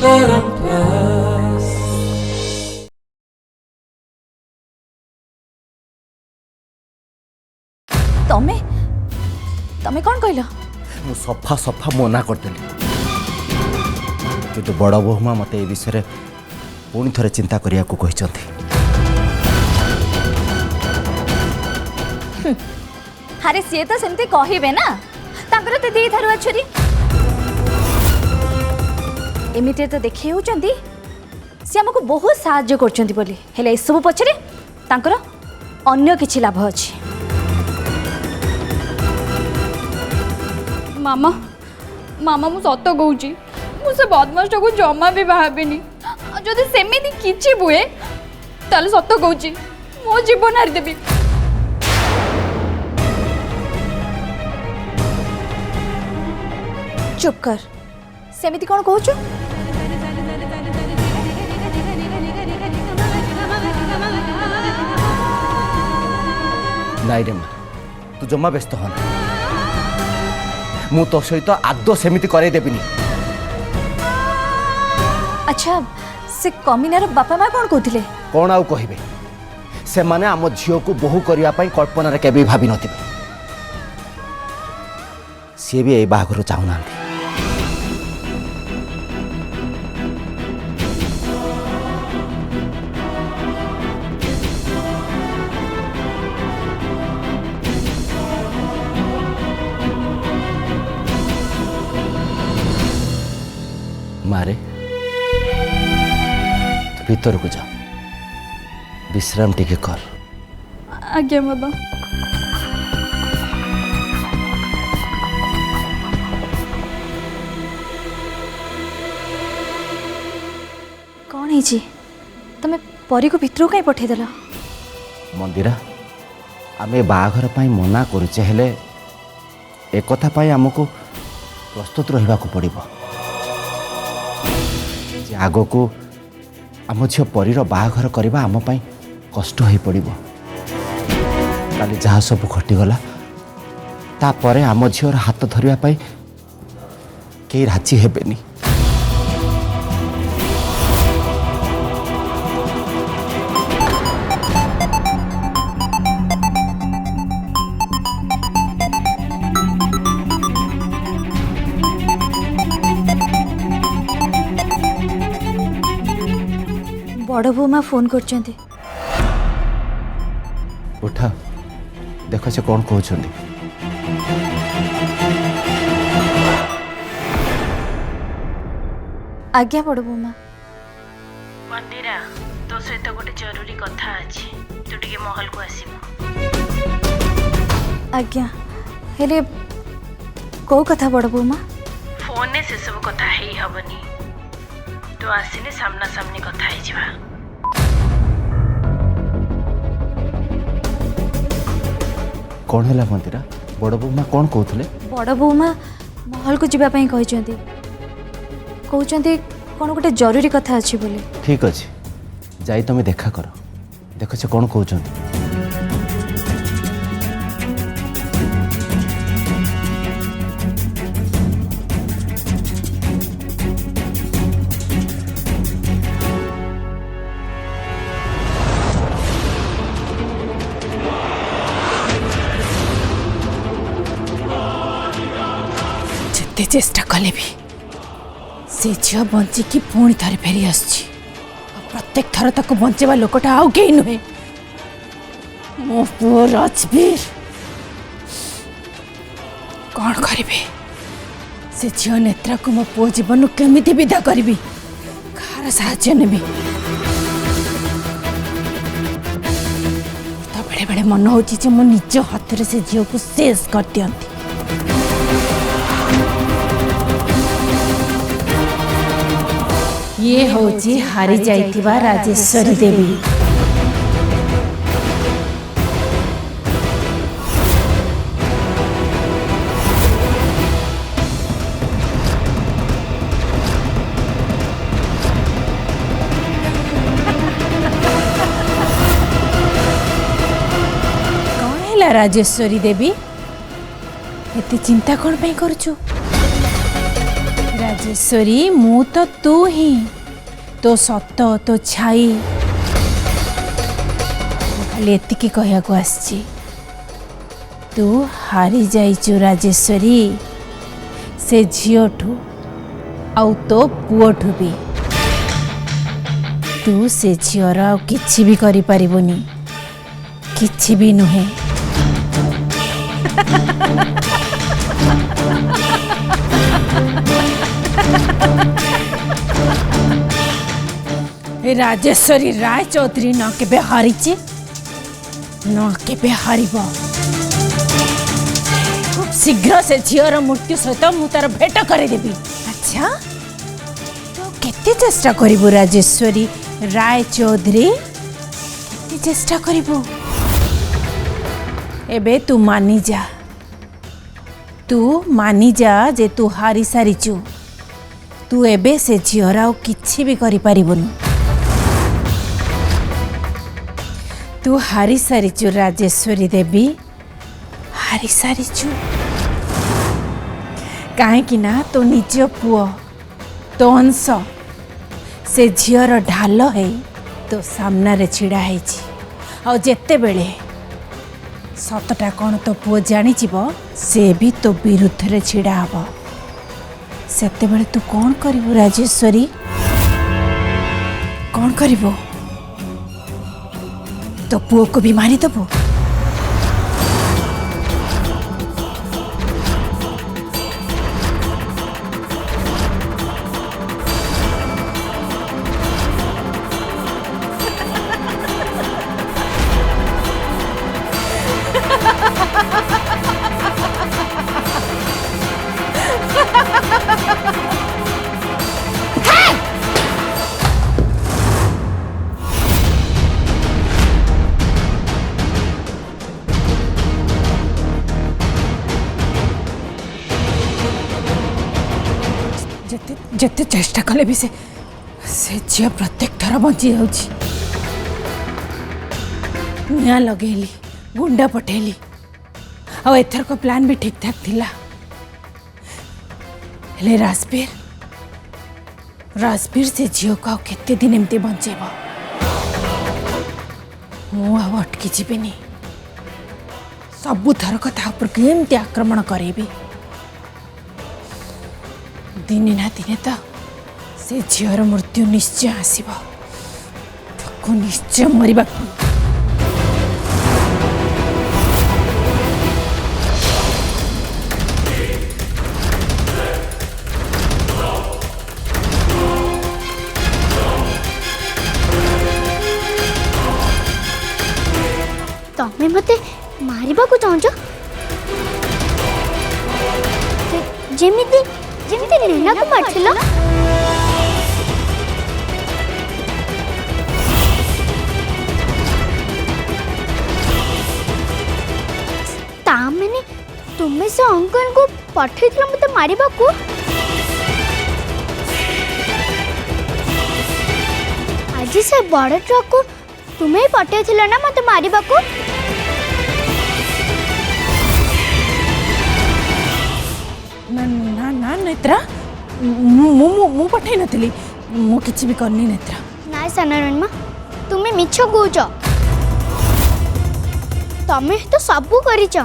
तमे तमे कौन कहल मु सफा सफा मना करदेली किंतु बड़ बोहमा मते ए विषय पुणी थरे चिंता करिया को कहिसंती। अरे सी तो सेमती कहबे ना तांकर तो दी थारु अछरी एमिते तो देखि होचंती से हमको बहुत साहाय्य करचंती बोली हेले ए सब पछरे तांकर अन्य किछि लाभ अछि। मामा मामा मु सत कहूँ मुझे बदमाश को जमा भी भाविनी जदि सेमिति किछि बुए ताले सत कहूँ मो जीवन हारिदेवी। चुप कर सेमिति कौन कहूचु नाई रे माँ तू जमा व्यस्त होना मु तो सहित आदो सेमिति करे देबिनी। अच्छा से कमिनार बापा माँ कौन कहते कौन आउ कहिबे से माने आम झील को बोहू करने कल्पना केबे भाभी नथिबे सी भी ए बाहाघर चाहूना। मारे तू भीतर को जा विश्राम टिके कर। आज्ञा बाबा। कौन है तमे परी को भितर कहीं पठेदेल मंदिरा आमे बाहाघर पाई मना करुचे हेले एक कथा पाई हमको प्रस्तुत रहिबा को पड़िबो जे आगो को आम झील परीर बाहाघर करबा आम पाई कष्ट हो पड़िबो। काली जहाँ सब घटीगला तापरे आम झीवर हाथ धरिया पाई केही राजी हेबेनी। बड़ बोमा फोन करचंती उठा देख से कौन कहते। आज्ञा बड़ बोमा। मंदिरा तो सहित गोटे जरूरी कथा अछि तू टिके महल को आसीबो। आज्ञा हेले को कथा बड़ बोमा फोन ने से सब कथा हेई हबनी तो आसिले सामना सामनी कथा हे जिवा। कौन है मंदिरा बड़ बोमा कौन कहते। बड़ बोमा महल को जीवा पई कहचंती कहचंती कौन गोटे जरूरी कथा अछि बोले। ठीक अच्छे जाई तुम देखा कर देख से कौन कहते। जिते चेष्टा कले भी से झील बंचिकी पुणी थे फेरी आसुची प्रत्येक थर ताको बंचेवा लोकटा आउ कहीं नुहे मो पुओ राजवीर। कौन करिबे से झील नेत्रा को मो पुओ जीवन केमिति विदा करिबी कार साहाय्य नेबी। तो बेले बेले मन होची जे मो निज हाथ रे से झील को शेष कर दियंती। ये होची हारी जाइतिबा राजेश्वरी देवी। कौन है राजेश्वरी देवी एते चिंता कौन पे करूछु राजेश्वरी मु तो तू ही तो सत तो छाई खाली एतिकी कहया को आसची तू हारी जाइचु राजेश्वरी से झीठू आउ तो पुओठू भी तू से झीर आ किछि भी करि परिबोनी किछि भी नुहे राजेश्वरी राय चौधरी न केबे हारिचे न केबे हारिब खूब शीघ्र से झीर मृत्यु सहित मु तार भेट करेदेवी। अच्छा तो केते चेष्टा करिबो राजेश्वरी राय चौधरी केते चेष्टा करिबो एबे तू मानी जा जे तू हारी सारिचु तू एबे से झीर आ किछि भी करि परिबोनु तू हारी सारिचु राजेश्वरी देवी हारी सारिचु काहेकि ना तो निज पुओ तो अंश से झीर ढाल है तो सामना रे छिड़ा हैछि आ जेते बेले सतटा कौन तो पुओ जानी से भी तो विरुद्ध रे छिड़ा हब सेते बेले तू कौन करिबो राजेश्वरी कौन करिबो तो पुओ को भी मारी दबो जेते चेष्टा कले भी से झील प्रत्येक थर बंची जाऊँगी निया लगेली गुंडा पठेली और एथर को प्लान भी ठीक ठाक थिला हेले राजबीर से झील को केते दिन एमती बंचेब मु अटकी जीविनी सबु थर कथा ऊपर एमती आक्रमण करेबी दिने ना दिने तो से झीर मृत्यु निश्चय आसब निश्चय मरवा तमें मते मारिबा को चाहछ जेमिति जेमिति लीला को मारथिलो ता मैंने तुम्हें से अंकल को पठेथिलो मते मारिबा को आज से बड़ ट्रक को तुम्हें पठेथिलो ना मते मारिबा को ना ना ना नेत्रा मु पठे नथली मु किछि भी करनी नेत्रा ना सनारणमा तुम्हें मिछ कहूच तमें तो सबू करिच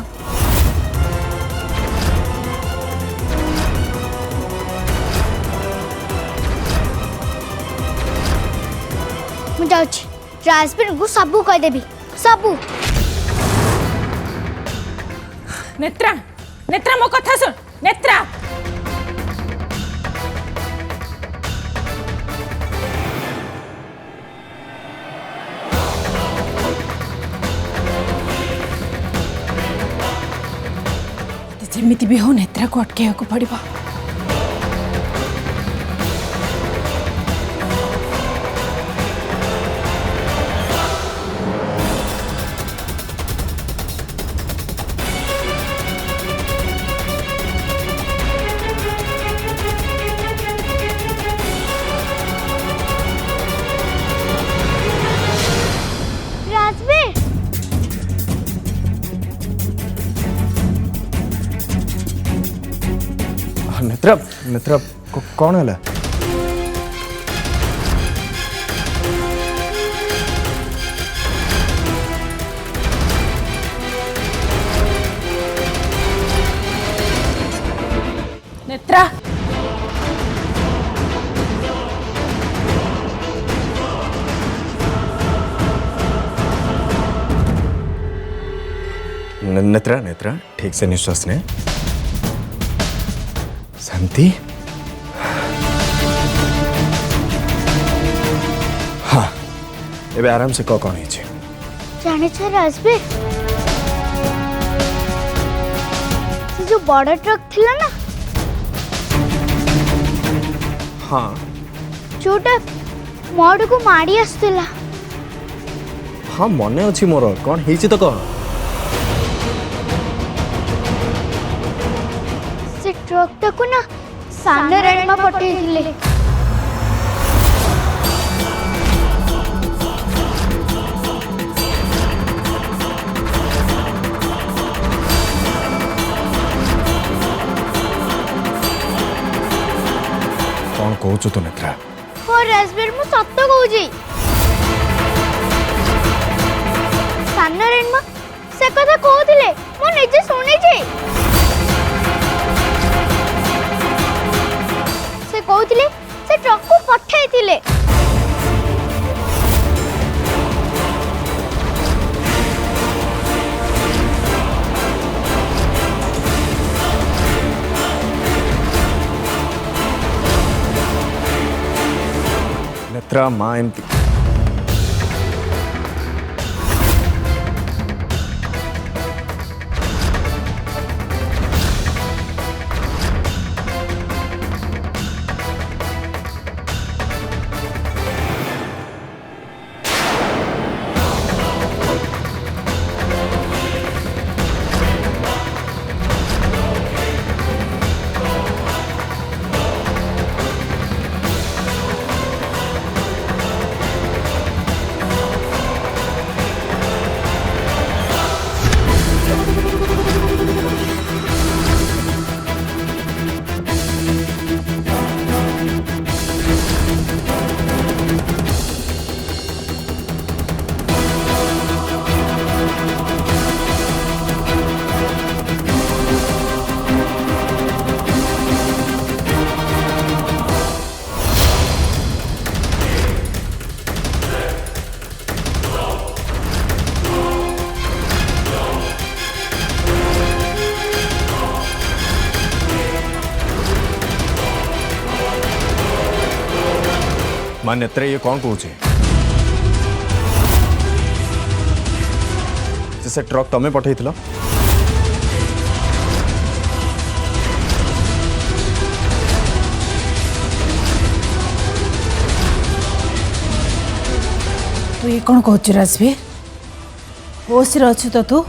मु जाउछि राजबीर को सबू कह देबी सबू नेत्रा नेत्रा मो कथा सुन नेत्रा जेमिति भी हो नेत्रा को अटके को पड़िबा नेत्रा नेत्रा कौन है? नेत्रा नेत्रा नेत्रा ठीक से निश्वास ने। शांति। हाँ एबे आराम से कह कौन है? जाने छ राजवीर से जो बड़ा ट्रक थिला ना हाँ जोटा मोड़ को मारी आसला हाँ मन अच्छी मोर कौन है तो कह। से ट्रक टाकू ना सामने रेणमा पठे थिले कौन कहू तो नेत्रा? हो राजवीर मु सत्य कहूजी सामने रेणमा से कथा कहूथिले मु निजे सुनिछि से कहूथिले से ट्रक को पठाइथिले नेत्रा माँ एमती माँ नेत्रा ये कौन कहूँ? से ट्रक तमें पठे तू ये कौन कहू राजवीर? होश रे अच्छु तो तू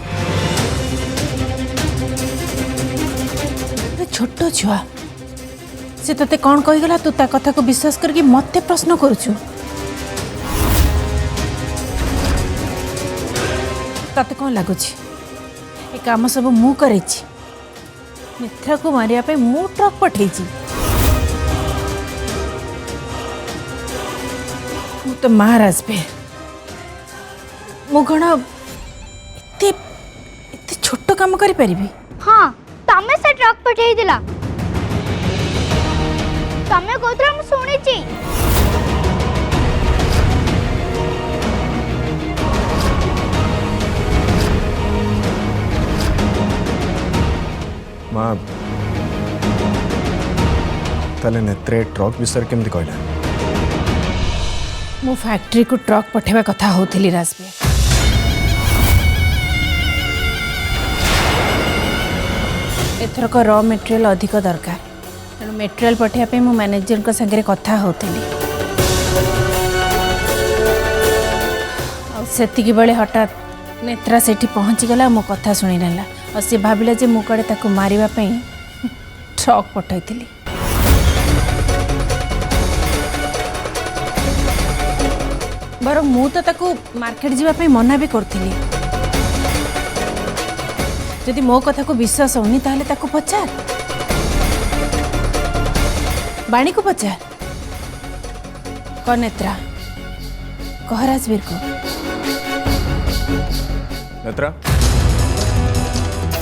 छोट छुआ से तते कौन कहीगला तू ता कथा को विश्वास करके मते प्रश्न करुछु? तते कौन लगुछि ए काम सब मु करेछि? मिथ्या को मारिया पे मु ट्रक पठेछि? मु तो महाराज पे मु कौन एते एते छोट काम करि परिबी? हाँ तमे से ट्रक पठाई दिला तमे कहतरा मु सुनिछि माँ ताले नेत्रे ट्रक विषय केमती कहला? मु फैक्ट्री को ट्रक पठेवा कथा होथिली राजवीर। एथरक रॉ मटेरियल अधिक दरकार तेणु मटेरियल पठाइबा मु मैनेजर को संगे कथा होथिली सेतिकी बेले हठात नेत्रा सेठी पहुँची गला मो कथा शुणी नेला और सी भाविला जे मु कड़े ताको मारिबा पई ट्रक पठाइथिली। बर मु तो ताको मार्केट जीवा पई मना भी करथिली जदि मो कथा को विश्वास होनी ताहले ताको पचार बाणी को पचार कौन नेत्रा कह राजवीर को नेत्रा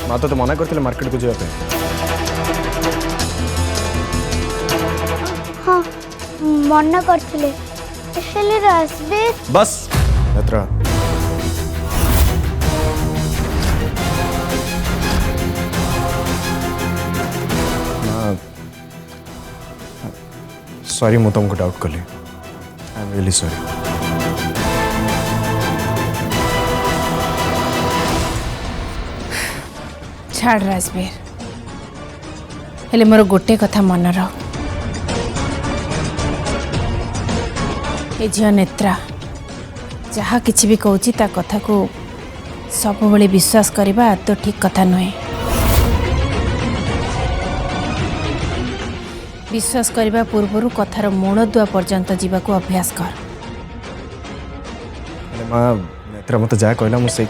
माँ तो मना करते मार्केट को जावाई हाँ मना करथिले हेले राजवीर बस नेत्रा सॉरी मु तुमको डाउट कली आई एम रियली सॉरी छाड़ राजवीर हेले मोर गोटे कथा मन रह ए झील नेत्रा जहाँ किसी भी कहूँ ता कथा को सब बड़े विश्वास करवा तो ठीक कथा नुहे विश्वास करने पूर्व कथार मूलदुआ पर्यंत जावाक अभ्यास कर माँ नेत्रा मत जहाँ कहला मुझे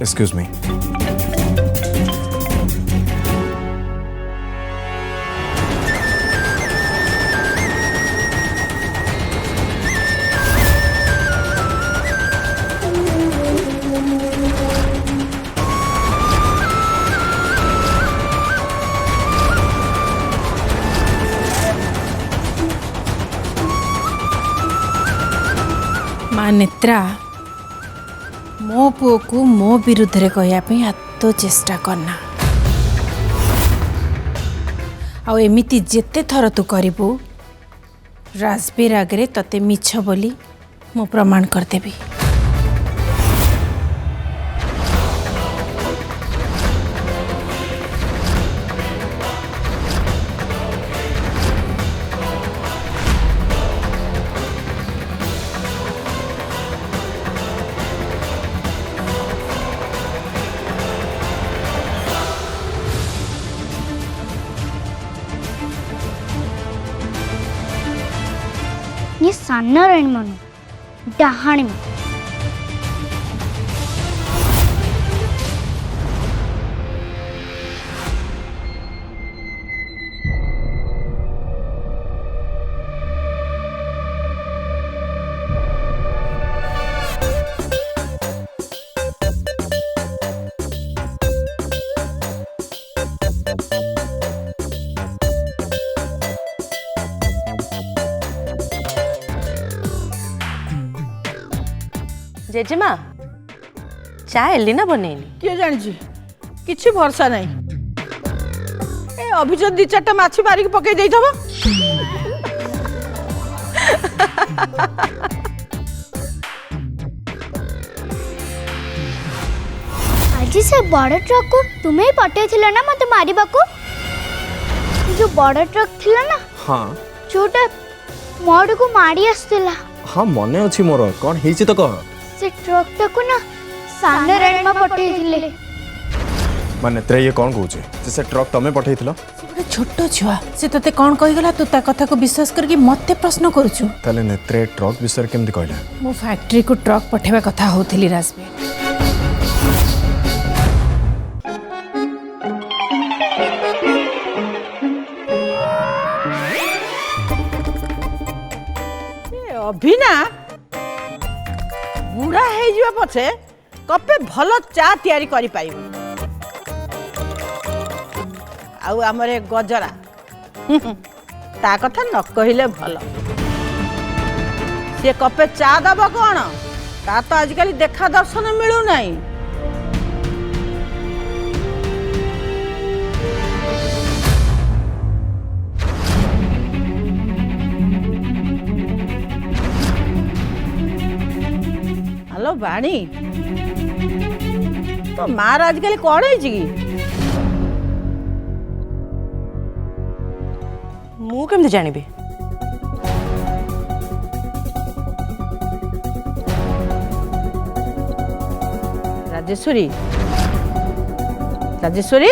एक्सक्यूज मी माँ नेत्रा मो पुओ को मो विरुद्ध रे कहयापी हाथ चेष्टा करना आउ एमिति जेते थर तू करिबू राजवीर आगे तते मिछ बोली मु प्रमाण करदेबी ये सान्न राणी मनु डाहाणी मनु जेजेमा चा एली ना बनैली किए जानी किसी भरसा नहीं ए अभिजित दी चार्टा माछी मारिक पकई देइथबो आज से बड़ ट्रक को तुम्हें ही पटे थिला ना मते मारिबा को जो बड़ ट्रक थिला ना हाँ जोटा मोड़ को मारी आसतिला हाँ मन अच्छी मोर कौन ହେଇଛି तो कह से ट्रक टाकू ना सान्न राणी मा पटे थिले मां नेत्रा ये कौन कहूचे से ट्रक तमे पठैथिलो गोटे छोट छुआ से तते कौन कहीगला तू ता कथा को विश्वास करके मते प्रश्न करूछु ताले नेत्रे ट्रक विषय केमति कहला मो फैक्ट्री को ट्रक पठेबा कथा होथिली राजवीर अभिना बुढ़ा है जीवा पछे कपे भल चा तैयारी करि पाइबो आउ हमरे गजरा ता कथा न कहिले भल से कपे चा दब कोन ता तो आजकल देखा दर्शन मिलू नहीं हेलो बाणी तो मार आजकल कौन है कि मु केमति जानिबी राजेश्वरी राजेश्वरी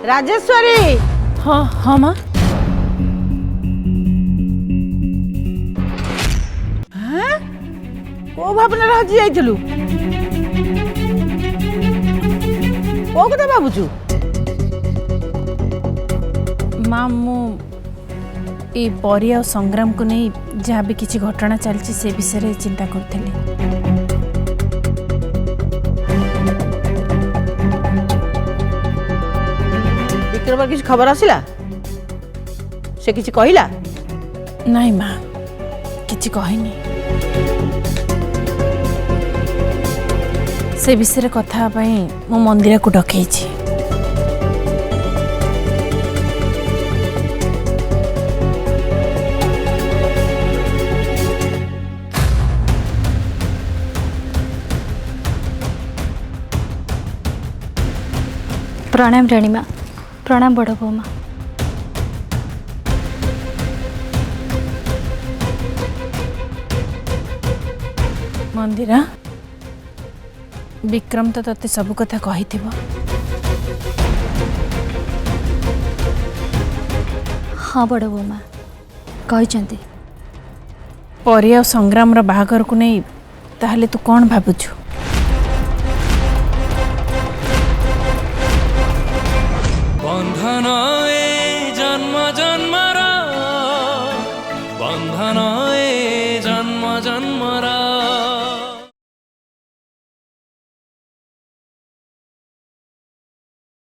राजेश्वरी हाँ हाँ माँ କୋଉ ଭାବନାରେ ହଜି ଯାଇଥିଲୁ? କୋଉ କଥା ଭାବୁଛୁ? ମା ମୁଁ ଏ ପରି ଆଉ ସଂଗ୍ରାମକୁ ନେଇ ଯାହା ବି କିଛି ଘଟଣା ଚାଲିଛି ସେ ବିଷୟରେ ଚିନ୍ତା କରୁଥିଲି। ବିକ୍ରମର କିଛି ଖବର ଆସିଲା? ସେ କିଛି କହିଲା? ନାଇଁ ମା କିଛି କହିନି। ସେ ବିଷୟରେ କଥା ହେବା ପାଇଁ ମୁଁ ମନ୍ଦିରକୁ ଡକେଇଛି। प्रणाम राणीमा। प्रणाम बड़ बोमा। मंदिरा विक्रम तो तते सब कथा कही थिबो। हाँ बड़ बोमा कहते परी आ संग्राम रो बाहागर को नहीं ताहले तू कौन भाबुछु? बंधन ए जन्म जन्मरा बंधन ए जन्म जन्मरा